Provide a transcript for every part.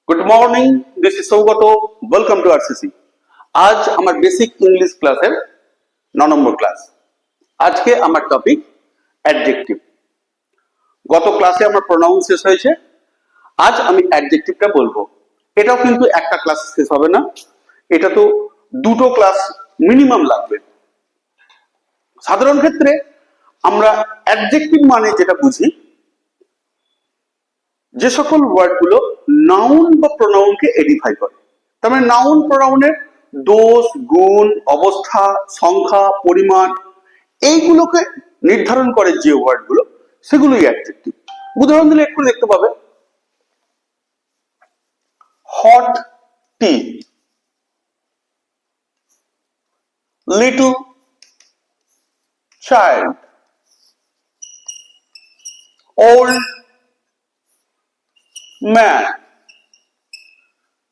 Good morning, this is Saugata. Welcome to RCC. আজ আমার basic English ক্লাসের 9 নম্বর ক্লাস। আজকে আমার টপিক অ্যাডজেক্টিভ। গত ক্লাসে আমার প্রোনাউন শেষ হয়েছে, আজ আমি অ্যাডজেক্টিভটা বলবো। এটাও কিন্তু একটা ক্লাস শেষ হবে না, এটা তো দুটো ক্লাস মিনিমাম লাগবে। সাধারণ ক্ষেত্রে আমরা অ্যাডজেক্টিভ মানে যেটা বুঝি, যে সকল ওয়ার্ডগুলো নাউন বা প্রোনাউনকে এডিফাই করে। তার মানে নাউন প্রোনাউনের দোষ, গুণ, অবস্থা, সংখ্যা, পরিমাণ এইগুলোকে নির্ধারণ করে যে ওয়ার্ডগুলো, সেগুলোই অ্যাডজেক্টিভ। উদাহরণ দিলে একটু দেখতে পাবে, hot tea, little child, old man.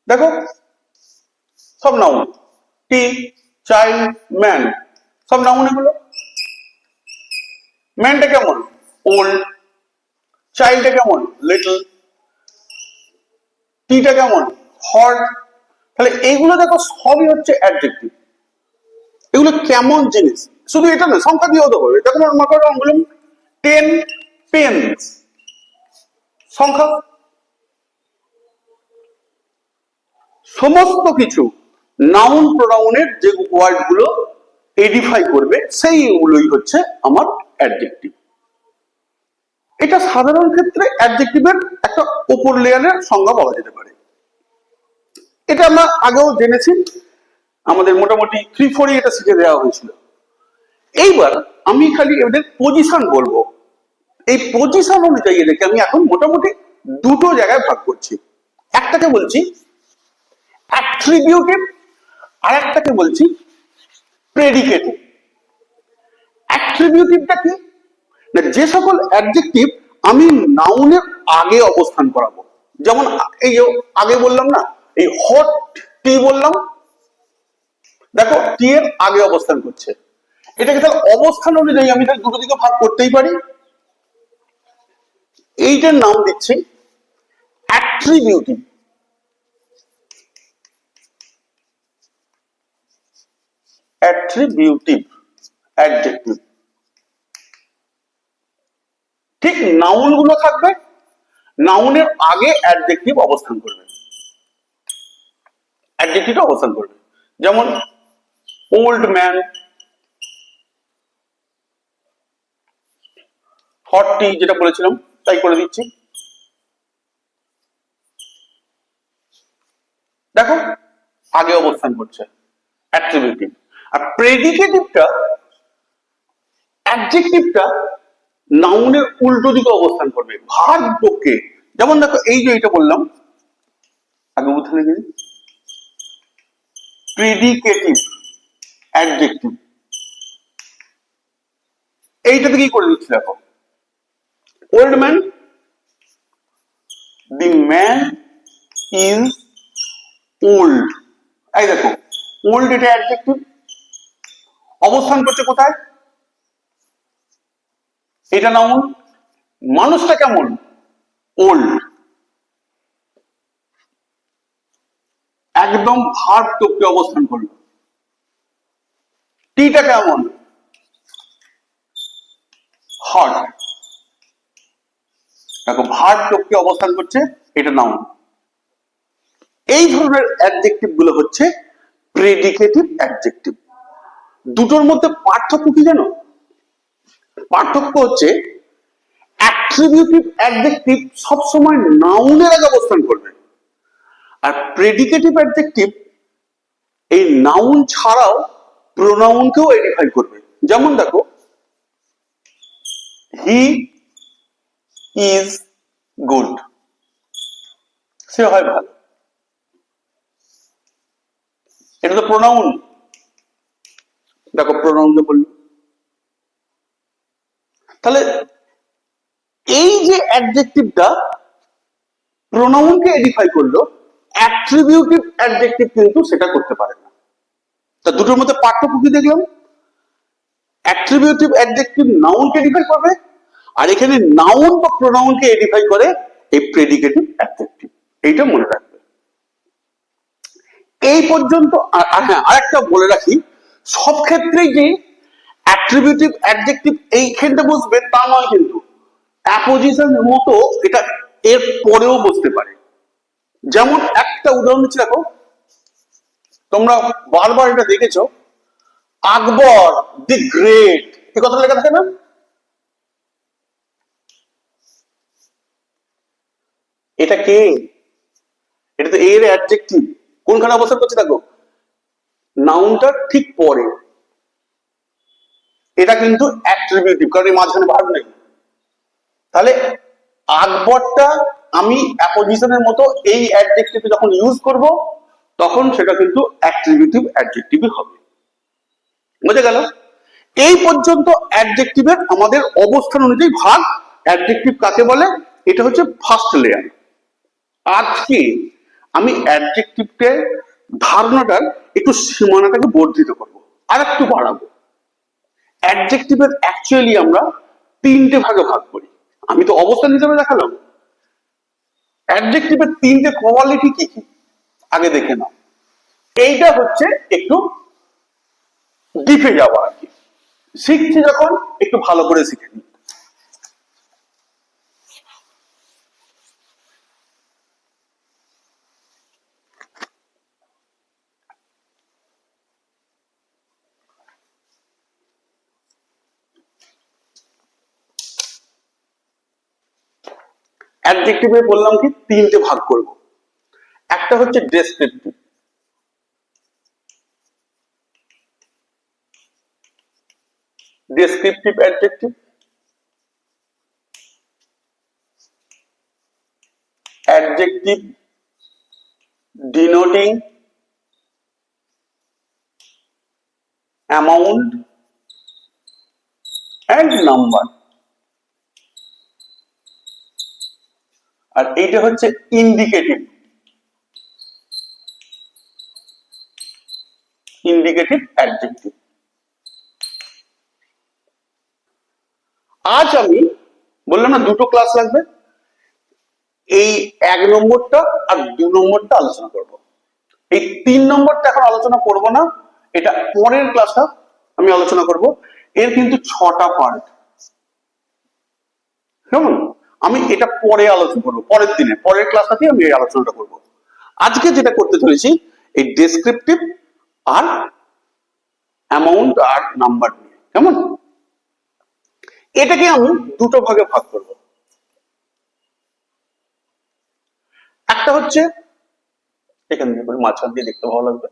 দেখো সব নাউন, টি, চাইল্ড, ম্যান সব নাউন। এগুলো ম্যানটা কেমন? ওল্ড। চাইল্ডটা কেমন? লিটল। টিটা কেমন? হট। তাহলে এইগুলো দেখো সবই হচ্ছে অ্যাডজেক্টিভ। এগুলো কেমন জিনিস, শুধু এটা না, সংখ্যা দিয়েও দেবো। এটা কোনো মনে করো বললাম 10 পেন্স, সংখ্যা। সমস্ত কিছু নাউন প্রোনাউনের যে ওয়ার্ড গুলো এডিফাই করবে, সেইগুলোই হচ্ছে আমার অ্যাডজেক্টিভ। এটা সাধারণ ক্ষেত্রে অ্যাডজেক্টিভের একটা উপর লেয়ারের সংজ্ঞা বলা যেতে পারে। এটা আমরা আগেও জেনেছি, আমাদের মোটামুটি 3-4 এটা শিখে দেওয়া হয়েছিল। এইবার আমি খালি এদের পজিশন বলবো। এই পজিশন অনুযায়ী এদেরকে আমি এখন মোটামুটি দুটো জায়গায় ভাগ করছি। একটাকে বলছি অ্যাট্রিবিউটিভ, আর একটাকে বলছি প্রেডিকেটিভ। অ্যাট্রিবিউটিভটা কি না, যে সকল অ্যাডজেক্টিভ আমি নাউনের আগে অবস্থান করাবো। যেমন এই যে আগে বললাম না, এই হট টি বললাম, দেখো টি এর আগে অবস্থান করছে। এটাকে তাহলে অবস্থান অনুযায়ী আমি তাহলে দুটো দিকে ভাগ করতেই পারি। এইটার নাম দিচ্ছি অ্যাট্রিবিউটিভ। Attributive adjective. ঠিক নাউন গুলো থাকবে, নাউনের আগে অ্যাডজেক্টিভ অবস্থান করবে, অ্যাডজেক্টিভটা অবস্থান করবে। যেমন ওল্ড ম্যান, হট টি যেটা বলেছিলাম তাই করে দিচ্ছি। দেখো আগে অবস্থান করছে অ্যাট্রিবিউটিভ। আর প্রেডিকেটিভটা, অ্যাডজেক্টিভটা নাউনের উল্টো দিকে অবস্থান করবে, ভার্ব পক্ষে। যেমন দেখো এই যে এটা বললাম, আগে উঠে দিই প্রেডিকেটিভ অ্যাডজেক্টিভ, এইটা থেকেই করে দিচ্ছি। দেখো old man, the man is old. এই দেখো ওল্ড, এটা অ্যাডজেক্টিভ, অবস্থান করছে কোথায়? এটা নাউন। মানুষটা কেমন? ওল্ড। একদম ভার্ব টপকে অবস্থান করলো। টিটা কেমন? হট। দেখো ভার্ব টপকে অবস্থান করছে, এটা নাউন। এই ধরনের অ্যাডজেক্টিভ গুলো হচ্ছে প্রেডিকেটিভ অ্যাডজেক্টিভ। দুটোর মধ্যে পার্থক্য কি জানো? পার্থক্য হচ্ছে অ্যাট্রিবিউটিভ অ্যাডজেক্টিভ সবসময় নাউনের আগে অবস্থান করবে, আর প্রেডিকেটিভ অ্যাডজেক্টিভ এই নাউন ছাড়াও প্রোনাউনকেও আইডেন্টিফাই করবে। যেমন দেখো হি ইজ গুড, সে হয় ভালো, এটা তো প্রোনাউন। দেখো প্রোনাউনকে বলল। তাহলে এই যে অ্যাডজেক্টিভটা প্রোনাউনকে আইডেন্টিফাই করলো, অ্যাট্রিবিউটিভ অ্যাডজেক্টিভ কিন্তু সেটা করতে পারে না। তা দুটোর মধ্যে পার্থক্য কি দেখলাম? অ্যাট্রিবিউটিভ অ্যাডজেক্টিভ নাউনকে আইডেন্টিফাই করবে, আর এখানে নাউন বা প্রোনাউনকে আইডেন্টিফাই করে এই প্রেডিকেটিভ অ্যাডজেক্টিভ। এইটা মনে রাখবে। এই পর্যন্ত। আর হ্যাঁ, আরেকটা বলে রাখি, সব ক্ষেত্রেই যে অ্যাট্রিবিউটিভ অ্যাডজেক্টিভ এইখানটা বসবে তা নয়, কিন্তু অ্যাপোজিশন মতো এটা এর পরেও বসতে পারে। যেমন একটা উদাহরণ দিচ্ছি, দেখো তোমরা বারবার এটা দেখেছো, আকবর দি গ্রেট, এই কথাটা লেখা থাকে না? এটা কে? এটা তো এর অ্যাডজেক্টিভ। কোনখানে অবস্থান করছে দেখো, নাউনটার ঠিক পরে। এটা কিন্তু অ্যাট্রিবিউটিভ, কারণ এই মাঝখানে ভার্ব নেই। তাহলে আকবরটা আমি অ্যাপোজিশনের মতো এই অ্যাডজেক্টিভে যখন ইউজ করব, তখন সেটা কিন্তু অ্যাট্রিবিউটিভ অ্যাডজেক্টিভই হবে। বুঝে গেল? এই পর্যন্ত অ্যাডজেক্টিভের আমাদের অবস্থান অনুযায়ী ভাগ। অ্যাডজেক্টিভ কাকে বলে? এটা হচ্ছে ফার্স্ট লেয়ার। আজকে আমি অ্যাডজেক্টিভকে ধারণাটার একটু সীমানাটাকে বর্ধিত করব, আর একটু বাড়াবো। অ্যাডজেক্টিভের অ্যাকচুয়ালি আমরা তিনটে ভাগে ভাগ করি। আমি তো অবস্থান হিসেবে দেখালাম। অ্যাডজেক্টিভের তিনটে কোয়ালিটি কি কি আগে দেখে নাও। এইটা হচ্ছে একটু ডিপে যাওয়া আর কি। শিখছি যখন একটু ভালো করে শিখে নিই। অ্যাডজেক্টিভে বললাম কি তিনটে ভাগ করব। একটা হচ্ছে descriptive, descriptive adjective, adjective denoting amount and number, আর এইটা হচ্ছে ইন্ডিকেটিভ, ইন্ডিকেটিভ অ্যাডজেক্টিভ। আজ আমি বললাম না দুটো ক্লাস লাগবে, এই 1 নম্বরটা আর 2 নম্বরটা আলোচনা করব। এই 3 নম্বরটা এখন আলোচনা করব না, এটা পরের ক্লাসটা আমি আলোচনা করব। এর কিন্তু 6টা পার্ট, কেমন? আমি এটা পরে আলোচনা করব, পরের দিনে, পরের ক্লাসটাতে আমি এই আলোচনাটা করব। আজকে যেটা করতে চলেছি এই ডেসক্রিপটিভ আর অ্যামাউন্ট আর নাম্বার নিয়ে, কেমন? এটাকে আমি দুটো ভাগে ভাগ করব। একটা হচ্ছে এখান দিয়ে করে মাঝখান দিয়ে দেখতে ভালো লাগবে,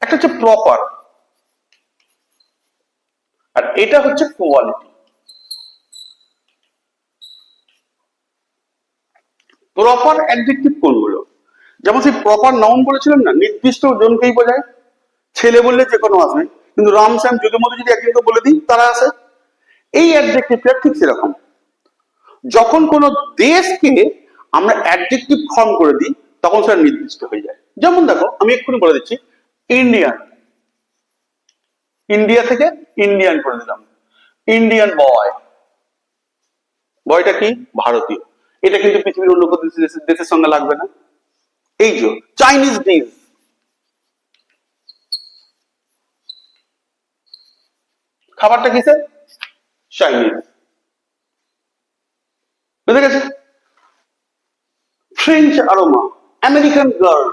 একটা হচ্ছে প্রপার, আর এটা হচ্ছে কোয়ালিটি। প্রপার অ্যাডজেক্টিভ কোনগুলো? যেমন সেই প্রপার নাউন বলেছিলাম না, নির্দিষ্ট জনকেই বোঝায়। ছেলে বললে যে কোনো আসবে, কিন্তু রাম শ্যাম যদি মতো যদি একজনকে বলে দিই তারা আসে। এই অ্যাডজেক্টিভটা ঠিক সেরকম। যখন কোন দেশকে আমরা অ্যাডজেক্টিভ ফর্ম করে দিই তখন সেটা নির্দিষ্ট হয়ে যায়। যেমন দেখো আমি এক্ষুনি বলে দিচ্ছি, ইন্ডিয়ান, ইন্ডিয়া থেকে ইন্ডিয়ান করে দিলাম। ইন্ডিয়ান বয়, বয়টা কি? ভারতীয়। এটা কিন্তু পৃথিবীর অন্য কোনো দেশের সঙ্গে লাগবে না। এই যে চাইনিজ ডিশ, খাবারটা কিসের? চাইনিজ। বুঝে গেছে? ফ্রেঞ্চ আরোমা, আমেরিকান গার্ল,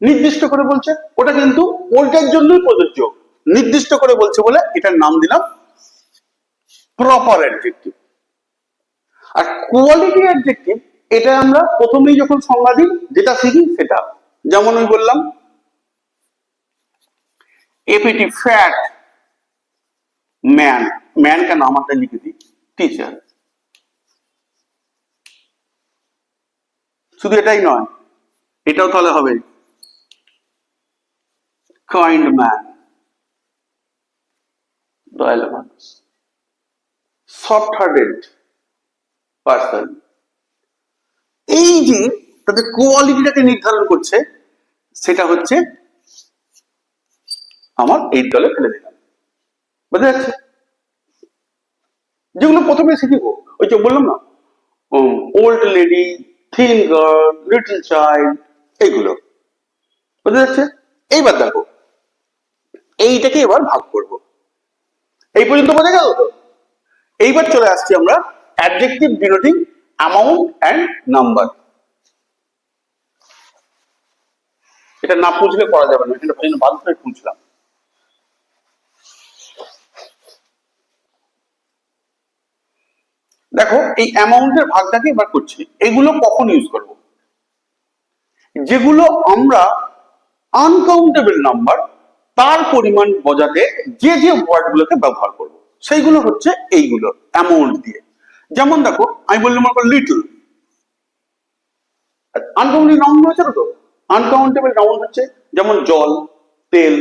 নির্দিষ্ট করে বলছে, ওটা কিন্তু ওইটার জন্যই প্রযোজ্য। নির্দিষ্ট করে বলছে বলে এটার নাম দিলাম প্রপার অ্যাডজেক্টিভ। আর কোয়ালিটি অ্যাডজেক্টিভ, এটা আমরা প্রথমেই যখন সংজ্ঞা দিই যেটা শিখি সেটা। যেমন আমি বললাম এপিটি ফ্যাট ম্যান, ম্যান কেন আমারটা লিখে দিই টিচার। শুধু এটাই নয়, এটাও তাহলে হবে কাইন্ড ম্যান, দয়ালু মানুষ, সফট হার্টেড পার্সন। এই যে তাদের কোয়ালিটিটাকে নির্ধারণ করছে সেটা হচ্ছে আমার এই দলে ফেলে দিলাম। বুঝা যাচ্ছে? যেগুলো প্রথমে শিখিব, ওই যে বললাম না, old lady, thin girl, little child, এইগুলো বুঝতে যাচ্ছে। এইবার দেখো এইটাকে এবার ভাগ করব, এই পর্যন্ত বোঝা গেল তো। এইবার চলে আসছি আমরা adjective denoting amount and number. এটা না বুঝলে করা যাবে না, এটা বাধ্য হয়ে খুঁজলাম। দেখো এই অ্যামাউন্টের ভাগটাকে এবার করছি, এগুলো কখন ইউজ করব? যেগুলো আমরা আনকাউন্টেবল নাম্বার তার পরিমাণ বোঝাতে যে যে ওয়ার্ড গুলোকে ব্যবহার করব সেইগুলো হচ্ছে এইগুলো অ্যামাউন্ট দিয়ে। যেমন দেখো আমি বললাম লিটল, আনকাউন্টেবল নাউন রয়েছে তো। আনকাউন্টেবল নাউন হচ্ছে যেমন জল, তেল,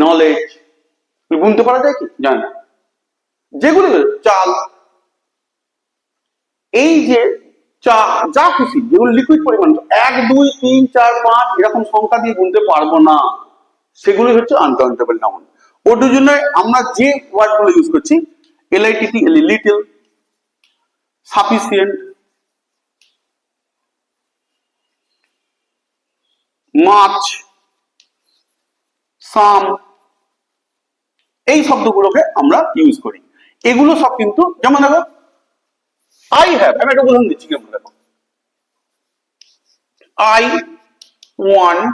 নলেজ, গুনতে পারা যায় কি? জানি না। যেগুলো চাল, এই যে চা, যা খুশি যেগুলো লিকুইড পরিমাণ 1 2 3 4 5 এরকম সংখ্যা দিয়ে গুনতে পারবো না, সেগুলো হচ্ছে আনকাউন্টেবল নাউন। ওটার জন্য আমরা যে ওয়ার্ড গুলো ইউজ করছি LITT, লিটল, সাফিসিয়েন্ট, মাছ, সাম, এই শব্দগুলোকে আমরা ইউজ করি। এগুলো সব কিন্তু যেমন দেখো আই হ্যাভ, আমি একটা উদাহরণ দিচ্ছি কেমন দেখো, I want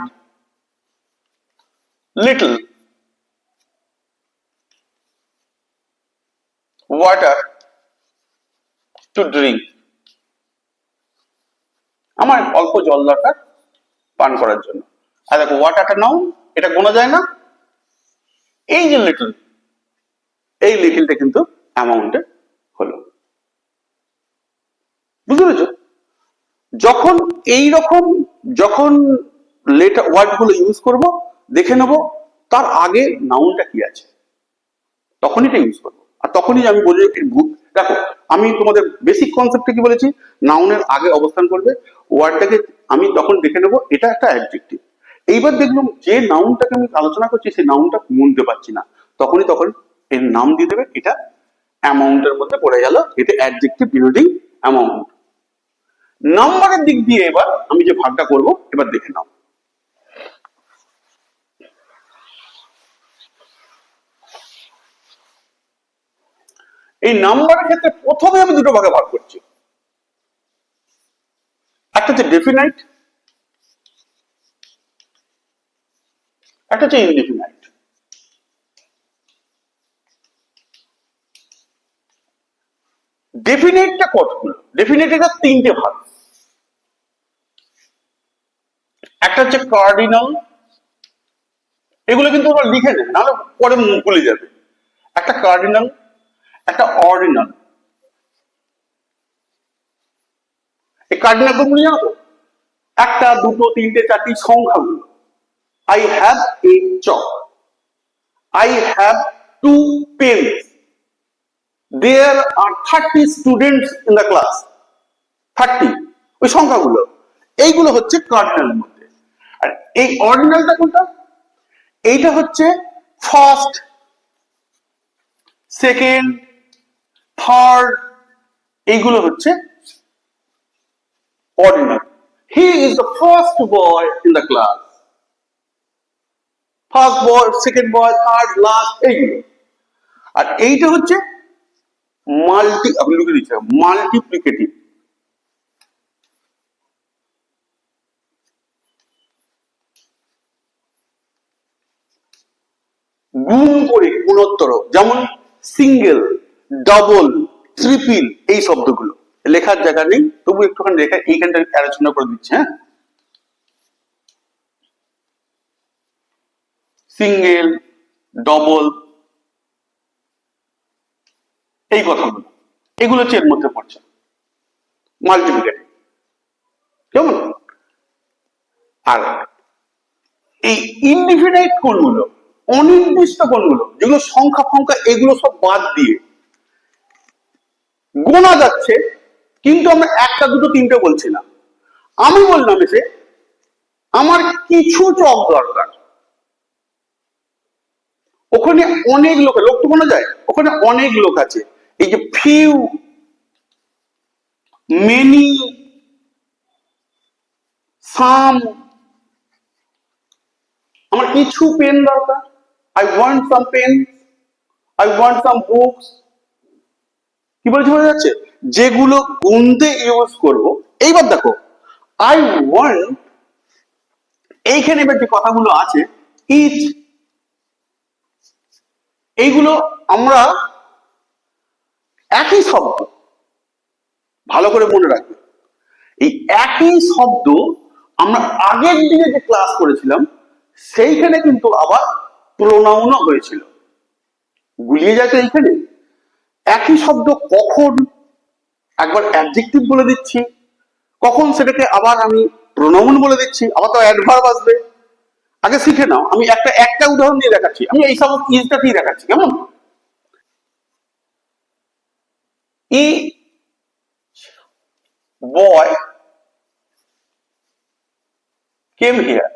little water to drink, আমার অল্প জল দরকার পান করার জন্য। আর দেখো ওয়াটারটা নাও, এটা গোনা যায় না। এই যে লিটল, এই লিটলটা কিন্তু অ্যামাউন্টে হলো, বুঝতে পেরেছো? যখন এই রকম যখন লেটার ওয়ার্ড গুলো ইউজ করব, দেখে নেব তার আগে নাউনটা কি আছে, তখনই এটা ইউজ করবো। আর তখনই আমি বলি দেখো আমি তোমাদের বেসিক কনসেপ্টে কি বলেছি, নাউনের আগে অবস্থান করবে ওয়ার্ডটাকে, আমি তখন দেখে নেবো এটা একটা অ্যাডজেক্টিভ। এইবার দেখলাম যে নাউনটাকে আমি আলোচনা করছি সেই নাউনটা গুনতে পারছি না, তখন এর নাম দিয়ে দেবে, এটা অ্যামাউন্টের মধ্যে পড়ে গেল, এটা অ্যাডজেক্টিভ ডিনোটিং অ্যামাউন্ট। নাম্বারের দিক দিয়ে এবার আমি যে ভাগটা করব এবার দেখে নাও। এই নাম্বারের ক্ষেত্রে প্রথমে আমি দুটো ভাগে ভাগ করছি, একটা হচ্ছে ডেফিনাইট, একটা হচ্ছে ইনডেফিনাইট। ডেফিনাইটটা কতগুলো? ডেফিনাইটটা তিনটে ভাগ, একটা হচ্ছে কার্ডিনাল, এগুলো কিন্তু তোমরা লিখে নেবে নাহলে পরে ভুলে যাবে। একটা কার্ডিনাল, একটা অর্ডিনাল। এই কার্ডিনাল গুলো জানো তো, একটা দুটো তিনটে চারটি সংখ্যাগুলো। I have a chalk, I have 2 pens, there are 30 students in the class, 30, ওই সংখ্যাগুলো, এইগুলো হচ্ছে কার্ডিনালের মধ্যে। আর এই অর্ডিনালটা কোনটা? এইটা হচ্ছে ফার্স্ট, সেকেন্ড, থার্ড, এইগুলো হচ্ছে ordinal. He is the first boy in the class, first boy, second boy, third, last, এইগুলো। আর এইটা হচ্ছে মাল্টি, আপনি লিখে দিচ্ছেন মাল্টিপ্লিকেটিভ, গুণ করে, গুণোত্তর, যেমন সিঙ্গেল, ডবল, ট্রিপল, এই শব্দগুলো লেখার জায়গা নেই, তবু একটুখানি লেখা এইখানটা আলোচনা করে দিচ্ছে। হ্যাঁ, সিঙ্গেল, ডবল, এই কথাগুলো, এগুলো হচ্ছে এর মধ্যে পড়ছে মাল্টিপ্লিকেটিভ, কেমন? আর এই ইনডিফিনাইট কোনগুলো, অনির্দিষ্ট কোনগুলো, যেগুলো সংখ্যা ফংখ্যা এগুলো সব বাদ দিয়ে গোনা যাচ্ছে, কিন্তু আমরা একটা দুটো তিনটে বলছি না। আমি বললাম এসে আমার কিছু চক দরকার, ওখানে অনেক লোক, লোক তো গোনা যায়, ওখানে অনেক লোক আছে। এই যে ফিউ, মেনি, সাম, আমার কিছু পেন দরকার, I want some pen, I want some books. কি বলছি বোঝা যাচ্ছে? যেগুলো গুনতে ইউজ করব। এইবার দেখো আই ওয়ান্ট, এইখানে এবার যে কথাগুলো আছে ইচ, এইগুলো আমরা একই শব্দ, ভালো করে মনে রাখবে, এই একই শব্দ আমরা আগের দিনে যে ক্লাস করেছিলাম সেইখানে কিন্তু আবার প্রোনাউনও হয়েছিল। গুলিয়ে যাচ্ছে এইখানে একই শব্দ কখন একবার অ্যাডজেক্টিভ বলে দিচ্ছি, কখন সেটাকে আবার আমি প্রোনাউন বলে দিচ্ছি, আবার তো অ্যাডভার্ব আসবে। আগে শিখে নাও, আমি একটা উদাহরণ দিয়ে দেখাচ্ছি, আমি এই সব ইজটা দিয়ে দেখাচ্ছি কেমন। ই বয় কেম হিয়ার,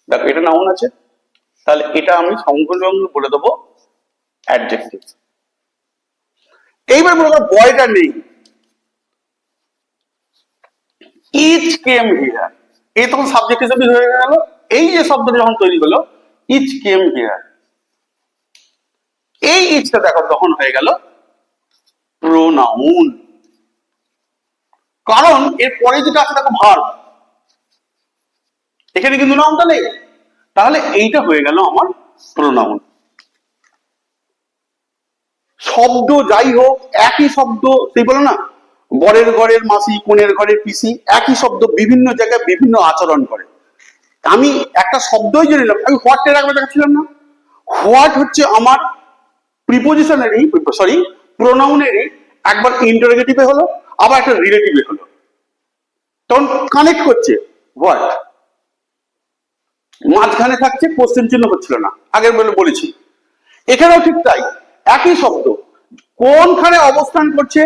দেখো এটা নাউন আছে, তাহলে এটা আমি সঙ্গে সঙ্গে বলে দেবো অ্যাডজেক্টিভ। এইবার বলে দেবো বয়টা নেই, ইচ কেম হিয়ার, এই তখন সাবজেক্ট হিসেবে হয়ে গেল। এই যে শব্দটা যখন তৈরি হলো ইচ কেম হিয়ার, এই ইচটা দেখো তখন হয়ে গেল প্রোনাউন, কারণ এর পরে যেটা আছে দেখো ভার্ব, এখানে কিন্তু নাউনটা নেই, তাহলে এইটা হয়ে গেল আমার প্রোনাউন। শব্দ যাই হোক একই শব্দ, সেই বলো না বরের ঘরের মাসি কোণের ঘরের পিসি, একই শব্দ বিভিন্ন জায়গায় বিভিন্ন আচরণ করে। আমি একটা শব্দই জেনে নিলাম, আমি হোয়াট এর আগে দেখাচ্ছিলাম না, হোয়াট হচ্ছে আমার প্রিপোজিশনেরই সরি প্রোনাউনেরই একবার ইন্টারোগেটিভে হলো আবার একটা রিলেটিভে হলো, তখন কানেক্ট করছে হোয়াট, মাঝখানে থাকছে কোশ্চেন চিহ্ন হচ্ছিল না, আগের বলেছি। এখানেও ঠিক তাই, একই শব্দ কোনখানে অবস্থান করছে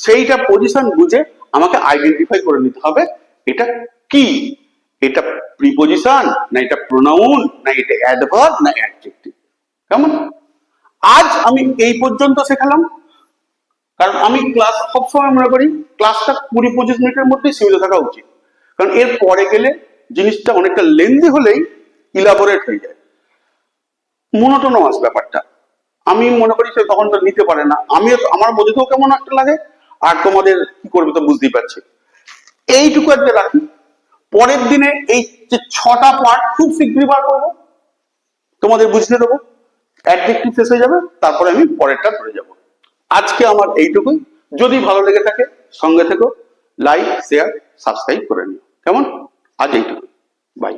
সেইটা পজিশন বুঝে আমাকে আইডেন্টিফাই করে নিতে হবে এটা কি, এটা প্রিপোজিশন না এটা প্রোনাউন না এটা অ্যাডভার্ব না অ্যাডজেক্টিভ। কেমন? আজ আমি এই পর্যন্ত শেখালাম, কারণ আমি ক্লাস সবসময় মনে করি ক্লাসটা 20-25 মিনিটের মধ্যে সীমিত থাকা উচিত, কারণ এর পরে গেলে জিনিসটা অনেকটা লেন্দি হলেই ইলাবোরেট হয়ে যায়, মনোটোনাস ব্যাপারটা আমি মনে করি সে তখন তো নিতে পারে না, আমি আমার মধ্যেও কেমন একটা লাগে, আর তোমাদের কি করবে তো বুঝতেই পারছি। এইটুকু আজকে রাখি, পরের দিনে এই যে 6টা পার্ট খুব শীঘ্রই বার করবো, তোমাদের বুঝতে দেবো, অ্যাডজেক্টিভ শেষ হয়ে যাবে, তারপরে আমি পরেরটা ধরে যাব। আজকে আমার এইটুকুই, যদি ভালো লেগে থাকে সঙ্গে থেকো, লাইক শেয়ার সাবস্ক্রাইব করে নিও, কেমন? আজ এইটুকু, বাই।